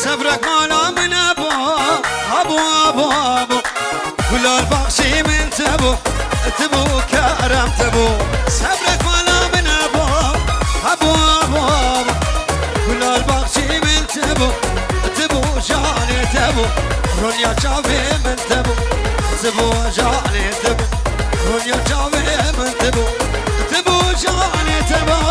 صبرك مالا من ابو ابو ابو ابو كل البخشي من تبو تبو كرم تبو صبرك مالا من ابو ابو ابو ابو كل البخشي من تبو تبو جاني تبو رونيا جابي من تبو تبو جاني تبو رونيا جابي من تبو تبو جاني تبو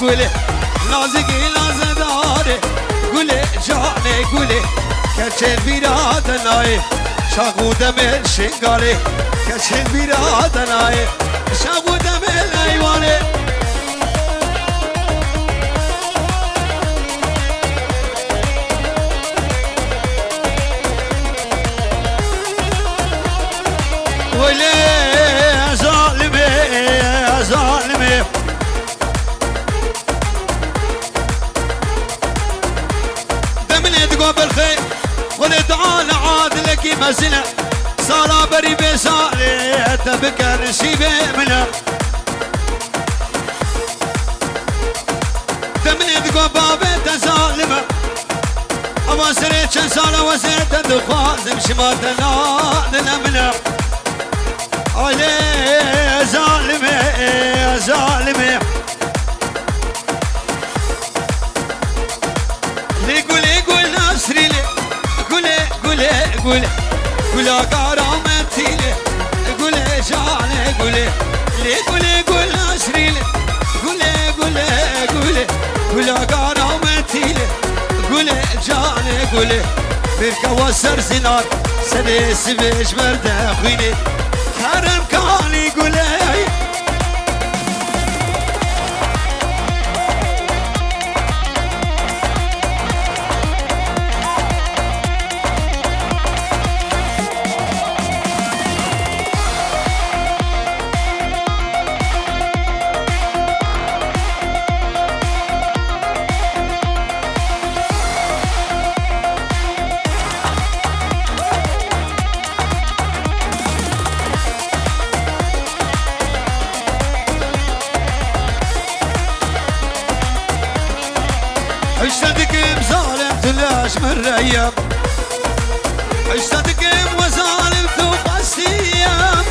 قولي نازقي نازداري قولي جاني قولي كشل بيرادناي شاقو دمل شنقالي كشل بيرادناي شاقو دمل ايواني ويلي يا ظالمي يا ظالمي بالخير ولد على عادلك مسنا صار بري بسالي تبكى نسيبه منها تمني تقوى بابي تسالمه أما سريت شنسالة وسيت دخوازم شماتنا لنا منها عليه يا ظالمي يا ظالمي قولي قولي كرامتي لي قولي جاني قولي لي قولي قولي أسري لي قولي قولي قولي قولي كرامتي لي قولي جاني قولي بركة وسر زنار سبي سبيش مرده خويني كرم كاني قولي من ريام اشتدك وظالم ثوق السيام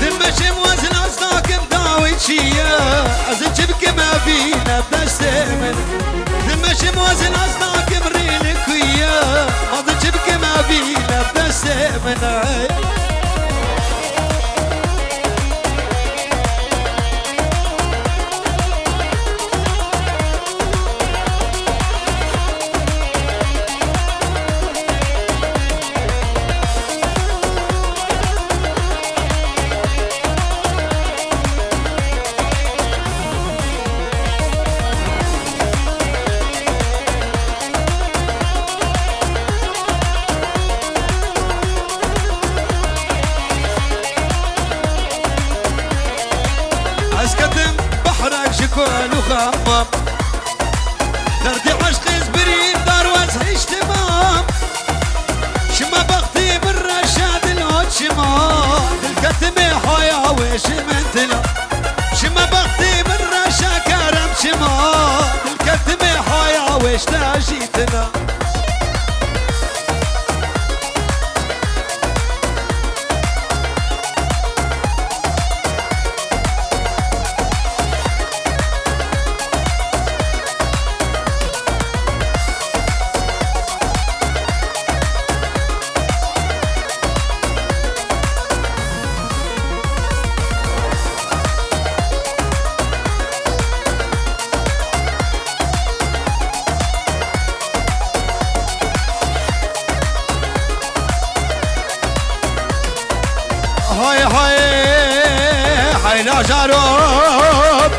تمشي موزن اصداك مداوي شيا ازج بك ما فينا بنستمن تمشي موزن اصداك مريلك ويا ازج بك ما فينا بنستمن شكوان وخمام دردي عشق زبرين دار وزح اجتمام شما بختي بالرشاد الهود شما الكتمي حيا ويش منتنا شما بختي بالرشا كرم شما الكتمي حيا ويش تاجيتنا هيلا جاروب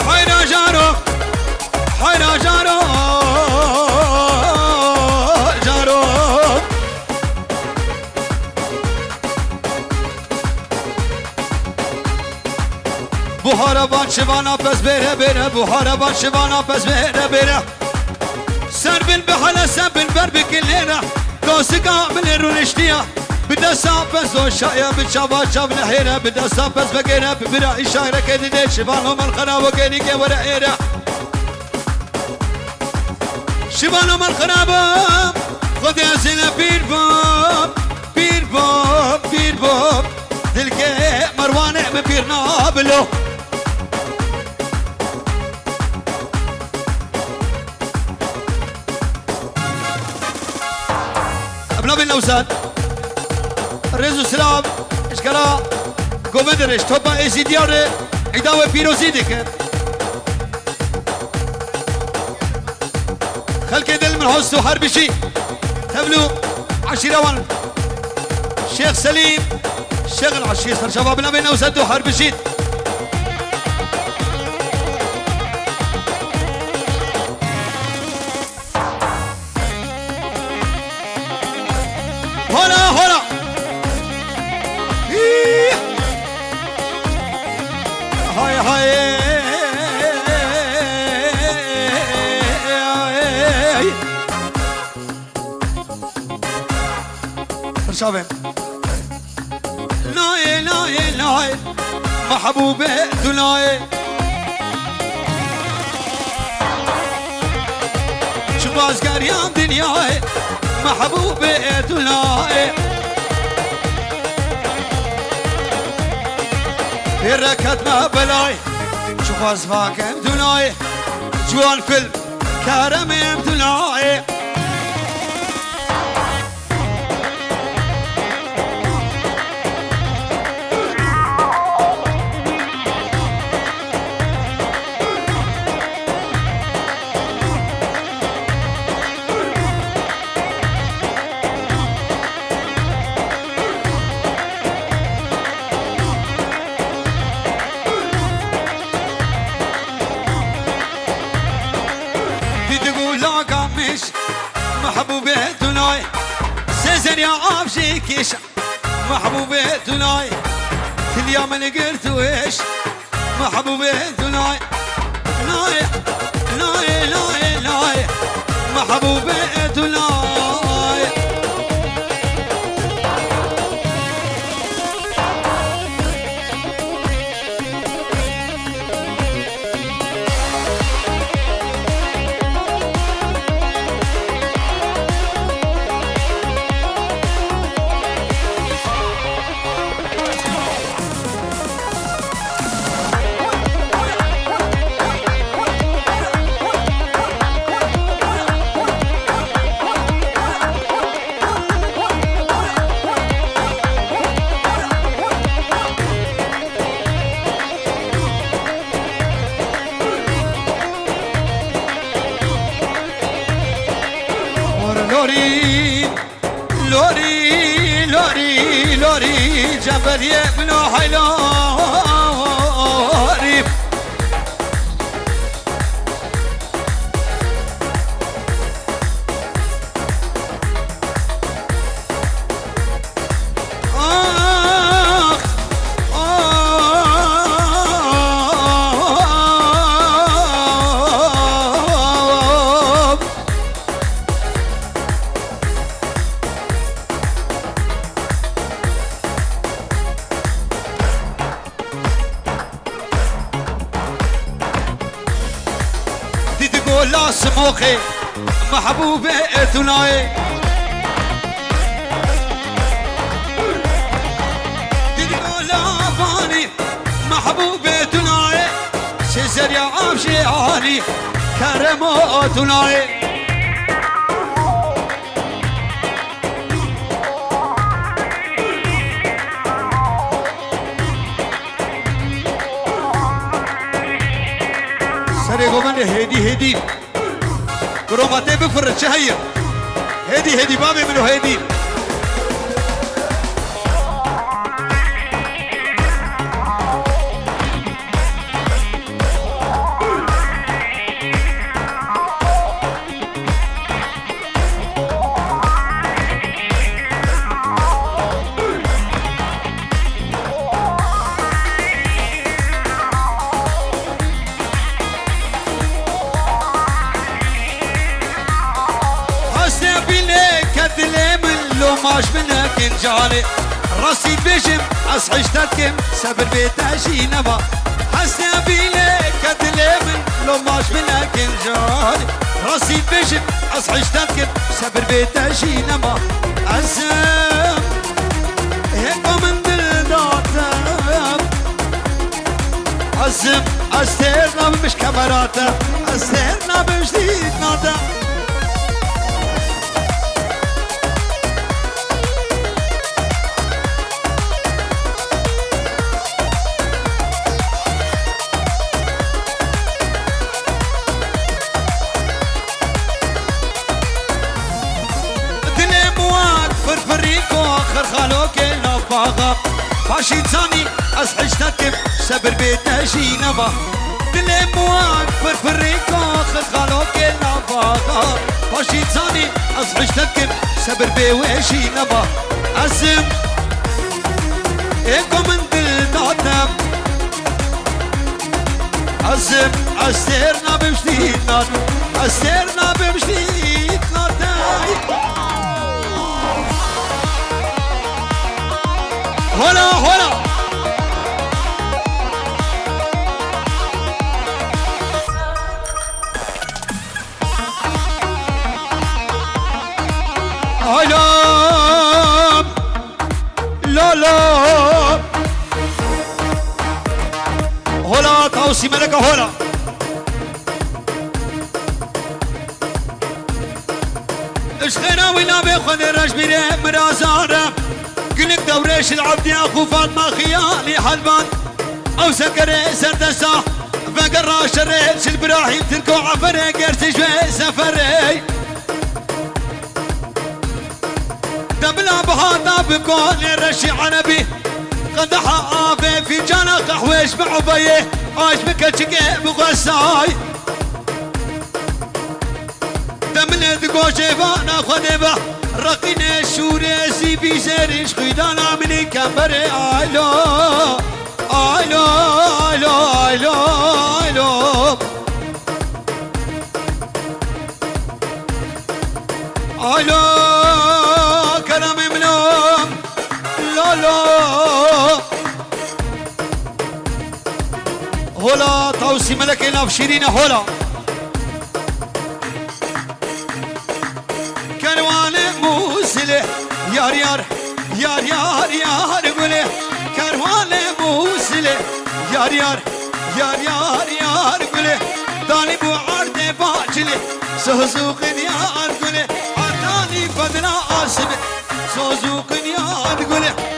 هيلا جاروب هيلا جاروب جاروب بوهارا بان شوانا پس بره بره بوهارا بان شوانا پس بره بره سر بن بحاله سر بن بر بكلنا دوسكا من الرونشتيا بدا سابس وشايا بشابا شاب نحيرا بدا سابس بقينا ببرا إشارة كده شبانهم الخراب وكيني كي ورا إيرا شبانهم الخراب خد يا زينة بير بوب بير بوب بير بوب دلكي مرواني ببير نابلو ابنا بالنوزاد رزو سلام اشكرا قومدرش توبا ايزي دياري عداوة بيروزي ديك خلق دل من حسو حربشي تبلو عشيروان شيخ سليم شيخ العشير صار شبابنا بالنوزاد وحربشي هلا هلا هاي هاي شابه لاي لاي لاي محبوبة دلاي شو بازقر يا دنياي محبوبة دلاي الركض ما بلاي شوف أصفاك دلاي جوان فيلم كرم دلاي محبوبة دناي سيزن يا عافشي كيش محبوبة دناي كل يوم اللي قلت ويش محبوبة دناي لاي لاي لاي لاي محبوبة دناي لوري لوري لوري لوري جبل يبنو حيلوري لا سموخي محبوبة ثنائي لا فاني محبوبة ثنائي سيزر يا عمشي عالي كرمو ثنائي سري قومن هدي كروماتي بفرد شهية هدي بابي منو هدي باش منك انجالي راسي بيجم أصحيشتكم سبر بيتاشي نبا حسنا بيلك كدلي من لو باش منك انجالي راسي بيجم أصحيشتكم سبر بيتاشي نبا أزم هيكو من دل داتم أزم أستيرنا بمش كاميراتا أستيرنا بجديد ناتا خرخالوكي نفاقة باشي تاني أصحيشتكم سبر بيتاشي نبا دلي مواك فرفريكو خرخالوكي نفاقة باشي تاني أصحيشتكم سبر بيواشي نبا أزم إيكو من دل داتم أزم أستيرنا بمشتيد ناتم أستيرنا بمشتيد ناتم هلا هلا هلا لا لا هلا توسي ملكة هلا اش خينا وينا بيخذ الرجبي مرازانا قلك دوريش العبد يا اخو فاطمه خيالي حلبان او سكري سردسا فقرا شريت البراهيم تركو عفري قرت شوي سفري دبلا بهذا بكون الرشي عنبي قدحها آفي في جانا قحويش بعبيه عايش بكتشكي بغساي دمنا دقوشي فانا خدبه رقينا الشوريسي في سيرش خيدانا مني كمبري آيلو آيلو آيلو آيلو آيلو آيلو كلامي منهم لا لا هلا توسي ملكي نافشيرين هلا موسله يار يار يار يار يار قوله كروانه موسله يار يار يار يار يار قوله داني بو عرض باجله سوزوق يار قوله عطاني فضلا عاصم سوزوق يار قوله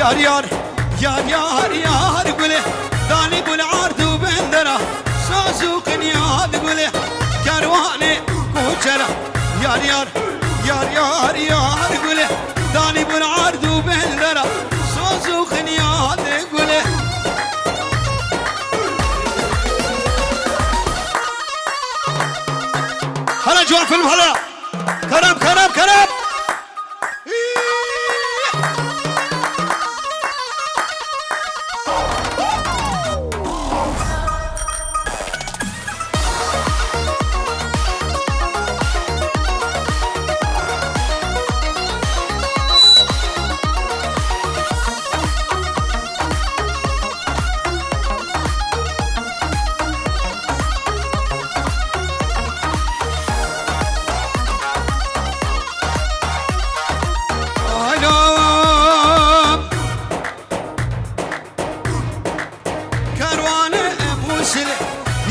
يار يار يار يار يار قوله داني بالعرض وبندره سوزوق يار قوله كرواني كوشره يار يار يار يار يار قوله داني بالعرض وبندره سوزوق يار قوله هلا جوان فيلم هلا كرم كرم كرم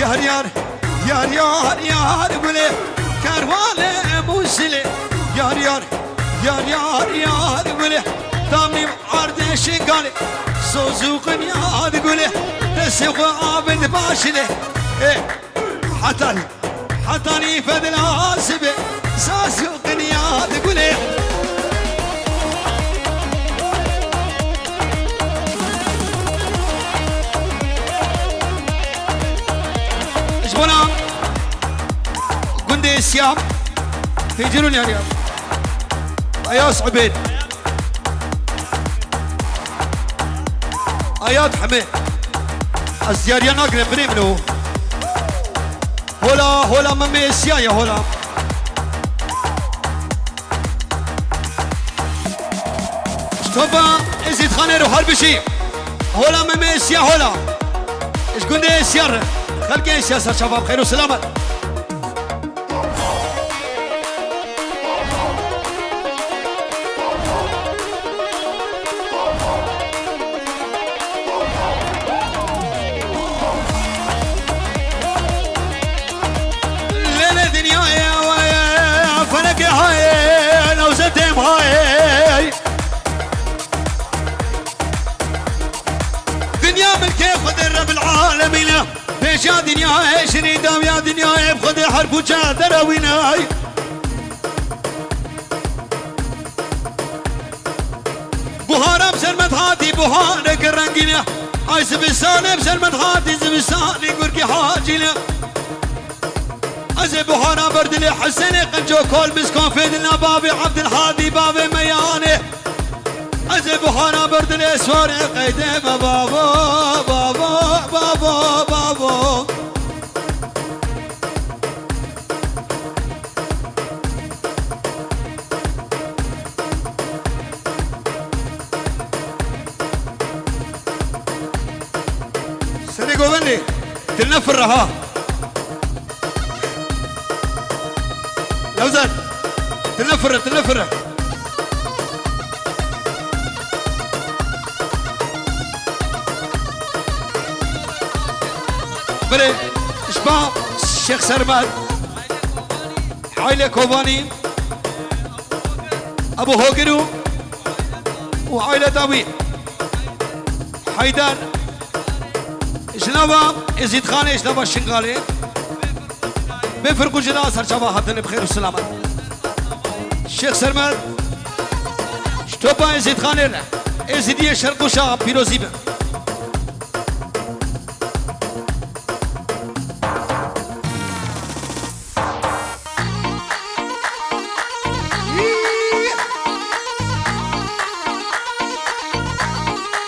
يار يار يار يار يار قولي كروانه موسلي يار يار يار يار يار قولي دامي عرض شقالي سوزوق يار قولي تسيق عابد باشلي حتاني فدل عاصبي سوزوق يار قولي سيام تيجرون يا رياض اياس عبيد اياد حميد الزياريان اقرب بريملو هولا ممي سيايا هولا شطوبا ازيد خانيرو هربشي هولا ممي سيا هولا ايش قلنا سيارة خلقين سياسة شباب خير وسلامة ليلة دنيا يا فلك هاي لو زتم هاي دنيا ملكي خد رب العالمين بيش يا دنيا شريدة يا دنيا بخد حرب وجاد درويناي بوهارة بسلمت هاتي بوهارة كرنجينا اي سبسانة بسلمت هاتي سبسانة قرقي حاجينا ازي بوهارة بردلي حسني قنجو كل مسكون فيدنا بابي عبد الهادي بابي مياني ازي بوهارة بردلي سوري قيدي بابا بابا بابا بابا سني قوبني تلنفر ها لوزن تلنفر بلي شباب الشيخ سرمد عائلة كوباني ابو هوجرو وعائلة داوي حيدر جنابا يزيد خاني جنابا الشنغالي بفرقوا جناس هالشباب هاتني بخير والسلامة الشيخ سرمد شتوبا يزيد خاني يزيد يشرقوا شاب بيروزيبه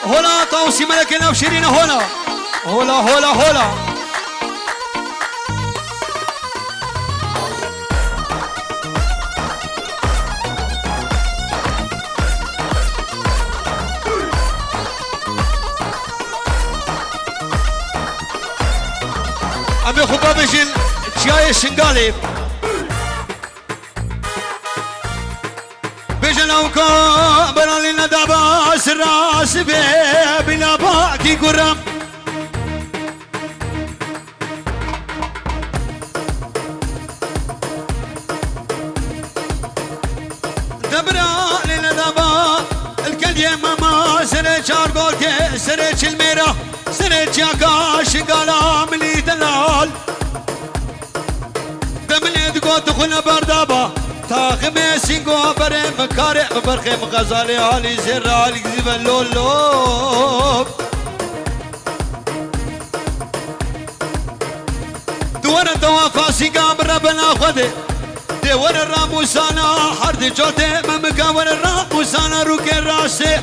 هولا طاوسي ملكنا وشيرين هولا أمي خباب جن جاي الشنغالي بجنوكو برالي ندابا سراس بنا باكي قرام دبرالي ندابا الكلية ماما سريج عرقوكي سريج الميرا سريج ياكا شنغالا ملي دلال دمني دقو دخلنا بردابا تاخمي سينغو بريم كاري برخيم غزالي علي زر علي زيب اللولو دوار الدوافا سينغام ربنا خده دوار الراموسانا حرد جوتي ممكاور الراموسانا روكي راسي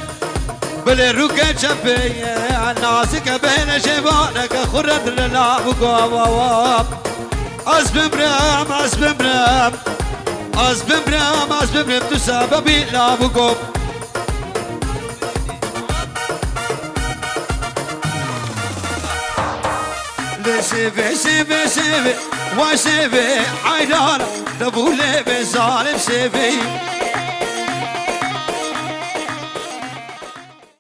بلي روكي جنبي ناسك بين شبانك خرد لنا بقواب أزبم برام أزبم تسببي لا بقوم سيفي وسيفي حيدان دبولي بظالم سيفي